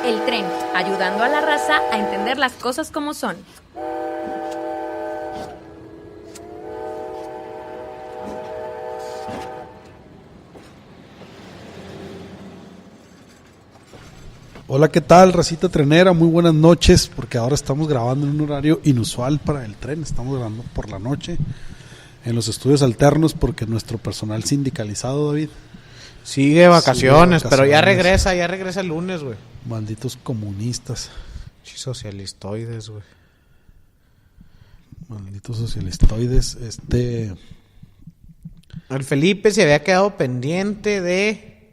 El Tren, ayudando a la raza a entender las cosas como son. Hola, ¿qué tal, racita trenera? Muy buenas noches, porque ahora estamos grabando en un horario inusual para El Tren. Estamos grabando por la noche en los estudios alternos porque nuestro personal sindicalizado, David, sigue vacaciones, pero ya regresa el lunes, güey. Malditos comunistas. Socialistoides, güey. Malditos socialistoides. El Felipe se había quedado pendiente de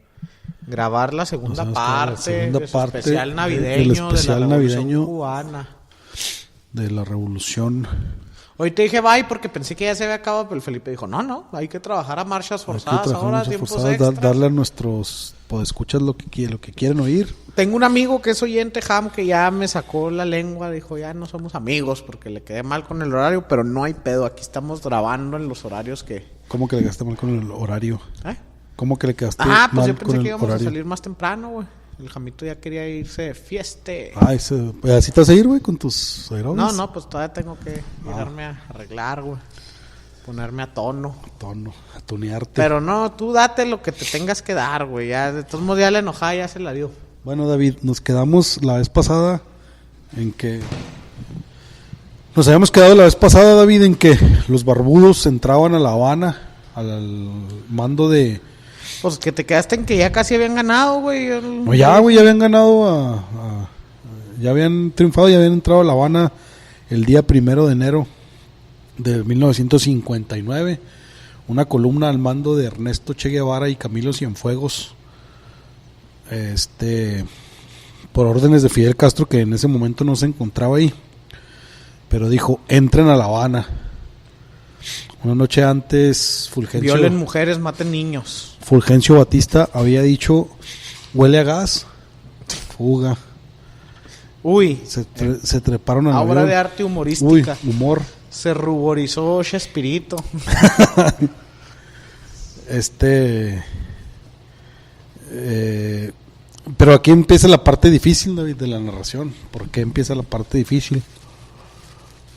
grabar la segunda parte de su especial navideño, de la Revolución Cubana. De la Revolución. Hoy te dije bye porque pensé que ya se había acabado, pero el Felipe dijo, no, hay que trabajar a marchas forzadas ahora, tiempos extras. Darle a nuestros podescuchas lo que quieren oír. Tengo un amigo que es oyente, Ham, que ya me sacó la lengua, dijo, ya no somos amigos porque le quedé mal con el horario, pero no hay pedo, aquí estamos grabando en los horarios que... ¿Cómo que le quedaste mal con el horario? ¿Cómo que le quedaste mal con el horario? Pues yo pensé que íbamos a salir más temprano, güey. El Jamito ya quería irse de fiesta. Pues así te vas a ir, güey, con tus aerobics. No, pues todavía tengo que irme a arreglar, güey. Ponerme a tono. A tunearte. Pero no, tú date lo que te tengas que dar, güey. Ya, de todos modos, ya la enojada ya se la dio. Bueno, David, nos quedamos la vez pasada en que... Nos habíamos quedado la vez pasada, David, en que los barbudos entraban a La Habana al mando de... Pues que te quedaste en que ya casi habían ganado, güey. No, ya, güey, ya habían ganado ya habían triunfado, ya habían entrado a La Habana el día 1 de enero de 1959. Una columna al mando de Ernesto Che Guevara y Camilo Cienfuegos. Por órdenes de Fidel Castro, que en ese momento no se encontraba ahí. Pero dijo, entren a La Habana. Una noche antes, violen mujeres, maten niños. Fulgencio Batista había dicho, huele a gas, fuga. Uy. Se treparon a la obra de arte humorística. Uy, humor. Se ruborizó Chespirito. Pero aquí empieza la parte difícil, David, de la narración. ¿Por qué empieza la parte difícil?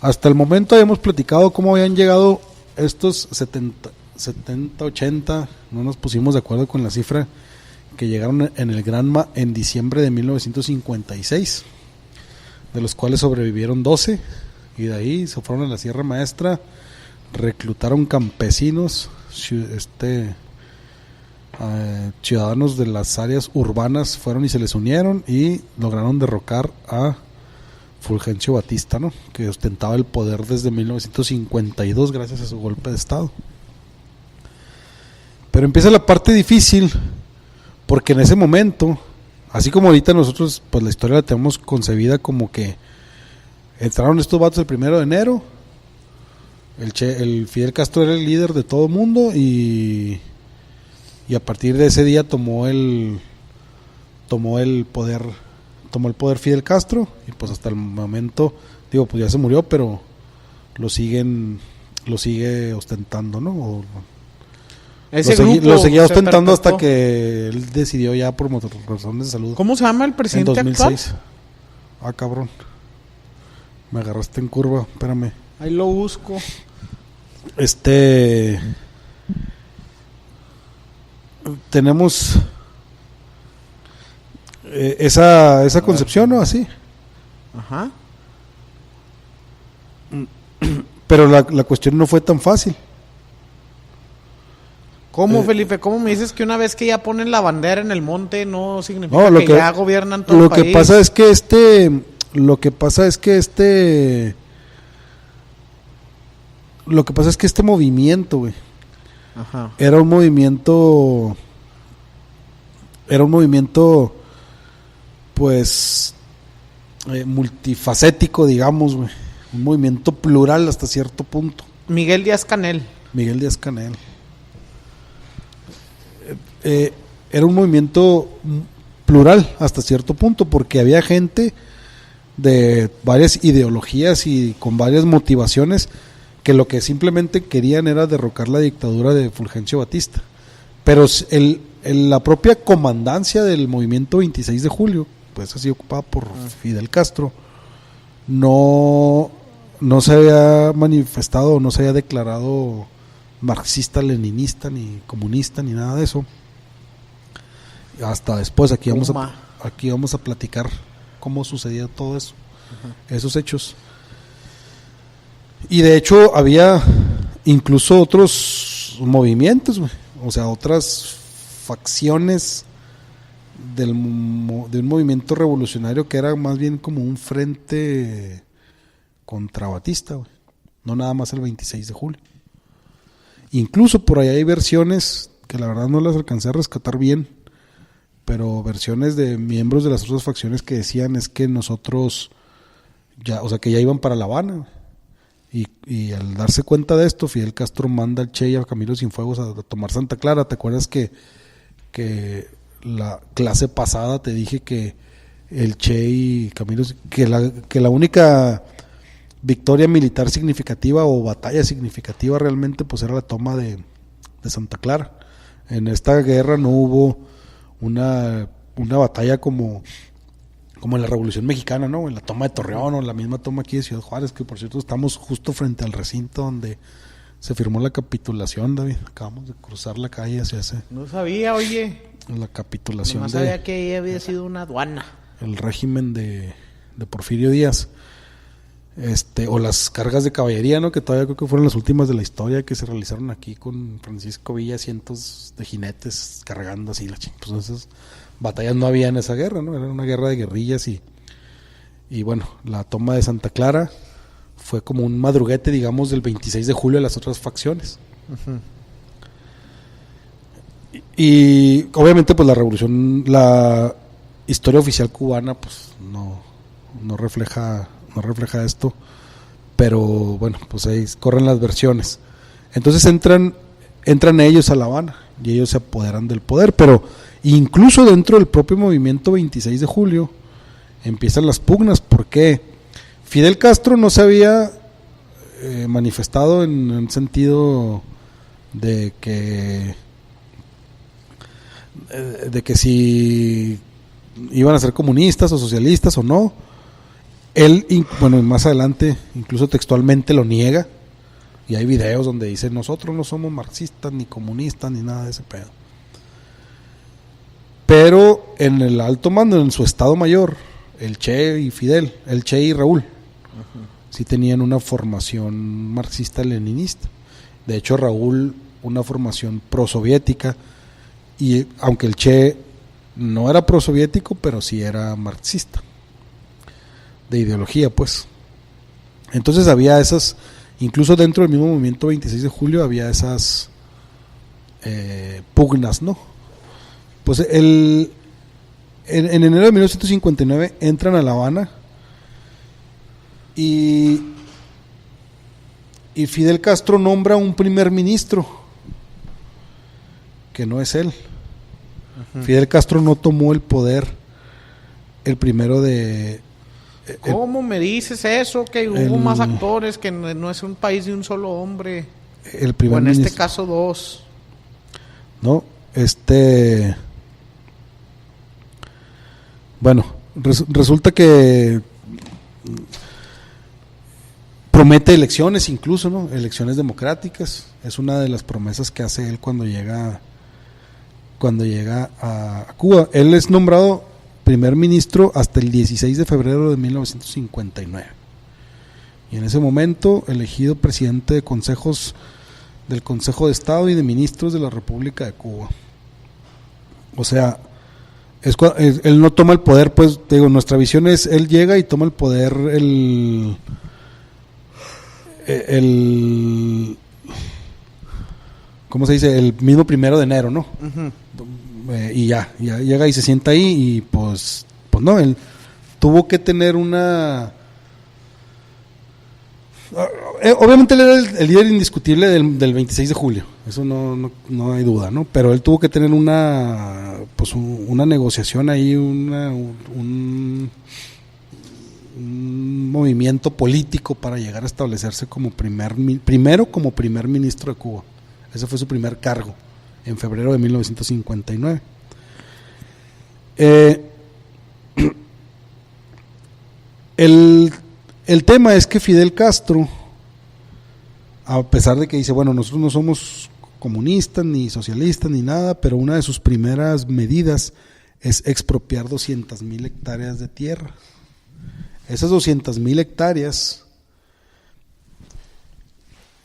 Hasta el momento habíamos platicado cómo habían llegado estos 70, 80, no nos pusimos de acuerdo con la cifra, que llegaron en el Granma en diciembre de 1956, de los cuales sobrevivieron 12, y de ahí se fueron a la Sierra Maestra, reclutaron campesinos, ciudadanos de las áreas urbanas fueron y se les unieron y lograron derrocar a Fulgencio Batista, ¿no? Que ostentaba el poder desde 1952 gracias a su golpe de estado. Pero empieza la parte difícil, porque en ese momento, así como ahorita nosotros pues la historia la tenemos concebida como que entraron estos vatos el 1 de enero, el Fidel Castro era el líder de todo el mundo y a partir de ese día tomó el poder Fidel Castro, y pues hasta el momento, pues ya se murió, pero lo sigue ostentando, ¿no? Lo seguía ostentando hasta que él decidió ya por razones de salud. ¿Cómo se llama el presidente en 2006 actual? Cabrón, me agarraste en curva, espérame. Ahí lo busco. Tenemos esa concepción, ¿no? Así. Ajá. Pero la cuestión no fue tan fácil. ¿Cómo, Felipe? ¿Cómo me dices que una vez que ya ponen la bandera en el monte no significa que ya gobiernan todo el país? Lo que pasa es que este movimiento, güey, era un movimiento pues multifacético, digamos, güey. Un movimiento plural hasta cierto punto. Miguel Díaz Canel. Era un movimiento plural hasta cierto punto, porque había gente de varias ideologías y con varias motivaciones que lo que simplemente querían era derrocar la dictadura de Fulgencio Batista. Pero la propia comandancia del movimiento 26 de julio, después así ocupada por Fidel Castro, no se había manifestado, no se había declarado marxista, leninista, ni comunista, ni nada de eso. Hasta después, aquí vamos a platicar cómo sucedía todo eso, esos hechos. Y de hecho había incluso otros movimientos, o sea, otras facciones de un movimiento revolucionario que era más bien como un frente contra Batista, no nada más el 26 de julio. Incluso por ahí hay versiones que la verdad no las alcancé a rescatar bien, pero versiones de miembros de las otras facciones que decían es que nosotros ya, o sea, que ya iban para La Habana. Y al darse cuenta de esto, Fidel Castro manda al Che y a Camilo Cienfuegos a tomar Santa Clara. ¿Te acuerdas que la clase pasada te dije que el Che y Camilo, que la única victoria militar significativa o batalla significativa realmente pues era la toma de Santa Clara? En esta guerra no hubo una batalla como en la Revolución Mexicana, ¿no? En la toma de Torreón o en la misma toma aquí de Ciudad Juárez, que por cierto estamos justo frente al recinto donde se firmó la capitulación, David. Acabamos de cruzar la calle hacia ese. No sabía, oye. La capitulación. No sabía que ahí había sido una aduana. El régimen de Porfirio Díaz. O las cargas de caballería, ¿no? Que todavía creo que fueron las últimas de la historia que se realizaron aquí con Francisco Villa, cientos de jinetes cargando así la chingada. Pues esas batallas no había en esa guerra, ¿no? Era una guerra de guerrillas y bueno, la toma de Santa Clara fue como un madruguete, digamos, del 26 de julio de las otras facciones. Uh-huh. Y obviamente pues la revolución, la historia oficial cubana pues no refleja esto, pero bueno, pues ahí corren las versiones. Entonces entran ellos a La Habana y ellos se apoderan del poder, pero incluso dentro del propio movimiento 26 de julio empiezan las pugnas, porque Fidel Castro no se había manifestado en un sentido de que si iban a ser comunistas o socialistas o no. Él, bueno, más adelante incluso textualmente lo niega, y hay videos donde dice: nosotros no somos marxistas ni comunistas ni nada de ese pedo. Pero en el alto mando, en su estado mayor, el Che y Raúl, sí tenían una formación marxista-leninista. De hecho, Raúl una formación prosoviética, y aunque el Che no era prosoviético, pero sí era marxista, de ideología, pues. Entonces había esas, incluso dentro del mismo movimiento 26 de julio había esas pugnas, ¿no? Pues en enero de 1959 entran a La Habana y Fidel Castro nombra un primer ministro que no es él. Uh-huh. Fidel Castro no tomó el poder el primero de... ¿Cómo me dices eso? Que hubo más actores, que no es un país de un solo hombre. El primer ministro. En este caso dos. No, bueno, resulta que promete elecciones incluso, ¿no? Elecciones democráticas. Es una de las promesas que hace él cuando llega a Cuba. Él es nombrado primer ministro hasta el 16 de febrero de 1959. Y en ese momento elegido presidente de consejos del Consejo de Estado y de Ministros de la República de Cuba. O sea, él no toma el poder, pues, digo, nuestra visión es, él llega y toma el poder ¿cómo se dice? El mismo 1 de enero, ¿no? Uh-huh. Y ya llega y se sienta ahí y pues no, él tuvo que tener una... Obviamente él era el líder indiscutible del 26 de julio, eso no hay duda, ¿no? Pero él tuvo que tener una negociación ahí, un movimiento político para llegar a establecerse como primero como primer ministro de Cuba. Ese fue su primer cargo en febrero de 1959. El tema es que Fidel Castro, a pesar de que dice, bueno, nosotros no somos comunistas, ni socialistas, ni nada, pero una de sus primeras medidas es expropiar 200,000 hectáreas de tierra. Esas 200,000 hectáreas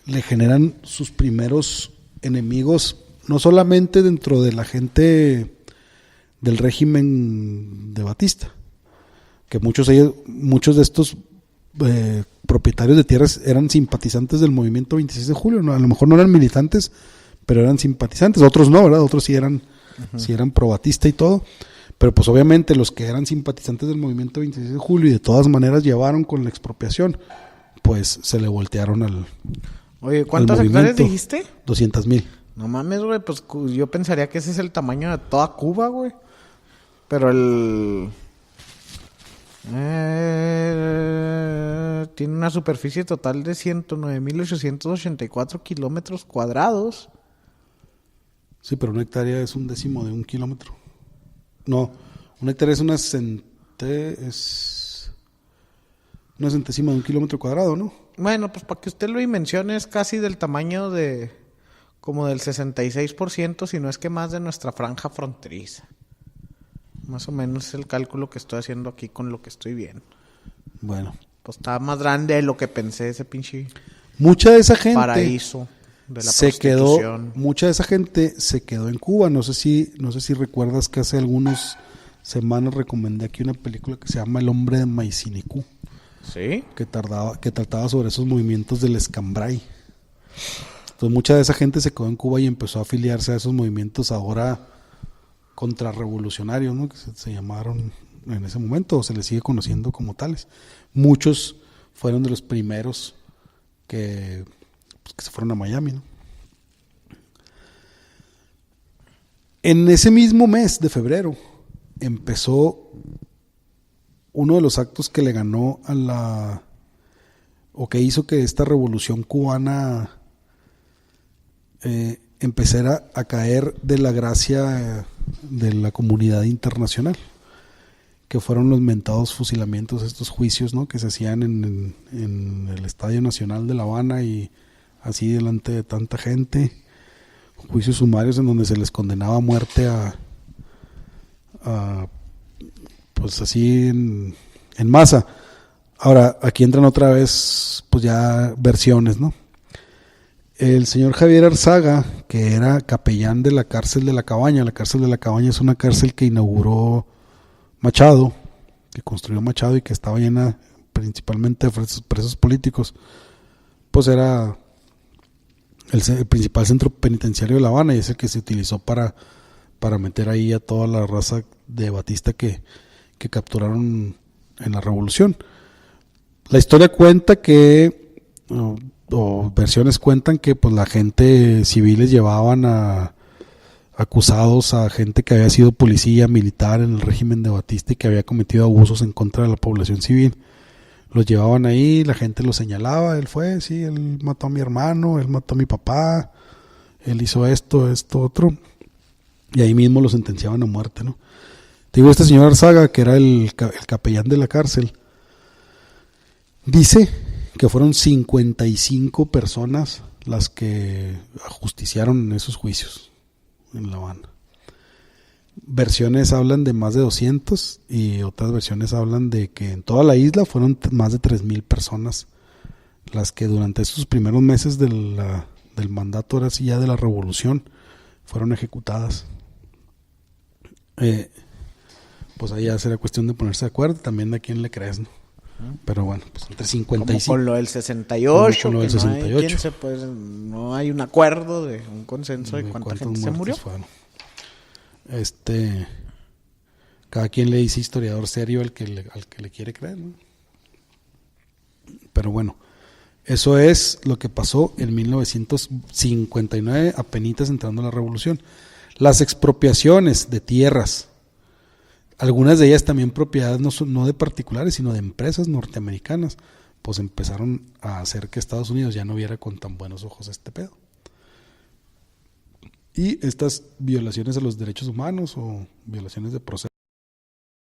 le generan sus primeros enemigos, no solamente dentro de la gente del régimen de Batista, que muchos de estos propietarios de tierras eran simpatizantes del movimiento 26 de julio, ¿no? A lo mejor no eran militantes, pero eran simpatizantes, otros no, ¿verdad? Otros sí eran pro Batista y todo, pero pues obviamente los que eran simpatizantes del movimiento 26 de julio y de todas maneras llevaron con la expropiación, pues se le voltearon al Oye, ¿cuántas hectáreas dijiste? 200,000. No mames, güey, pues yo pensaría que ese es el tamaño de toda Cuba, güey. Pero tiene una superficie total de 109,884 kilómetros cuadrados. Sí, pero una hectárea es un décimo de un kilómetro. No, una hectárea es una centésima de un kilómetro cuadrado, ¿no? Bueno, pues para que usted lo dimensione es casi del tamaño de como del 66%, si no es que más de nuestra franja fronteriza. Más o menos es el cálculo que estoy haciendo aquí con lo que estoy viendo. Bueno. Pues está más grande de lo que pensé ese pinche mucha de esa gente paraíso de la prostitución. Mucha de esa gente se quedó en Cuba. No sé si recuerdas que hace algunas semanas recomendé aquí una película que se llama El hombre de Maicinicú. ¿Sí? Que trataba sobre esos movimientos del escambray. Entonces mucha de esa gente se quedó en Cuba y empezó a afiliarse a esos movimientos ahora contrarrevolucionarios, ¿no? Que se llamaron en ese momento, o se les sigue conociendo como tales. Muchos fueron de los primeros que se fueron a Miami, ¿no? En ese mismo mes de febrero empezó uno de los actos que le ganó o que hizo que esta revolución cubana empezara a caer de la gracia de la comunidad internacional, que fueron los mentados fusilamientos, estos juicios, ¿no? Que se hacían en el Estadio Nacional de La Habana y así delante de tanta gente, juicios sumarios en donde se les condenaba a muerte a pues así en masa. Ahora, aquí entran otra vez pues ya versiones, ¿no? El señor Javier Arzaga, que era capellán de la cárcel de La Cabaña. La cárcel de La Cabaña es una cárcel que inauguró Machado, que construyó Machado y que estaba llena principalmente de presos políticos. Pues era el principal centro penitenciario de La Habana y es el que se utilizó para meter ahí a toda la raza de Batista que capturaron en la revolución. La historia cuenta que, o versiones cuentan que pues la gente civiles llevaban a acusados a gente que había sido policía militar en el régimen de Batista y que había cometido abusos en contra de la población civil. Los llevaban ahí, la gente los señalaba, él mató a mi hermano, él mató a mi papá, él hizo esto, otro, y ahí mismo los sentenciaban a muerte, ¿no? Te digo, este señor Arzaga, que era el capellán de la cárcel, dice que fueron 55 personas las que ajusticiaron en esos juicios en La Habana. Versiones hablan de más de 200 y otras versiones hablan de que en toda la isla fueron más de 3,000 personas las que durante esos primeros meses del mandato, ahora sí ya de la revolución, fueron ejecutadas. Pues ahí ya será cuestión de ponerse de acuerdo, también de a quién le crees, ¿no? Pero bueno, pues entre 55. Como con lo del 68, con lo del 68. No hay un acuerdo, un consenso de cuánta gente se murió. Fueron. Cada quien le dice historiador serio al que le quiere creer, ¿no? Pero bueno, eso es lo que pasó en 1959, apenitas entrando la revolución. Las expropiaciones de tierras, algunas de ellas también propiedades no de particulares, sino de empresas norteamericanas, pues empezaron a hacer que Estados Unidos ya no viera con tan buenos ojos este pedo. Y estas violaciones a los derechos humanos o violaciones de proceso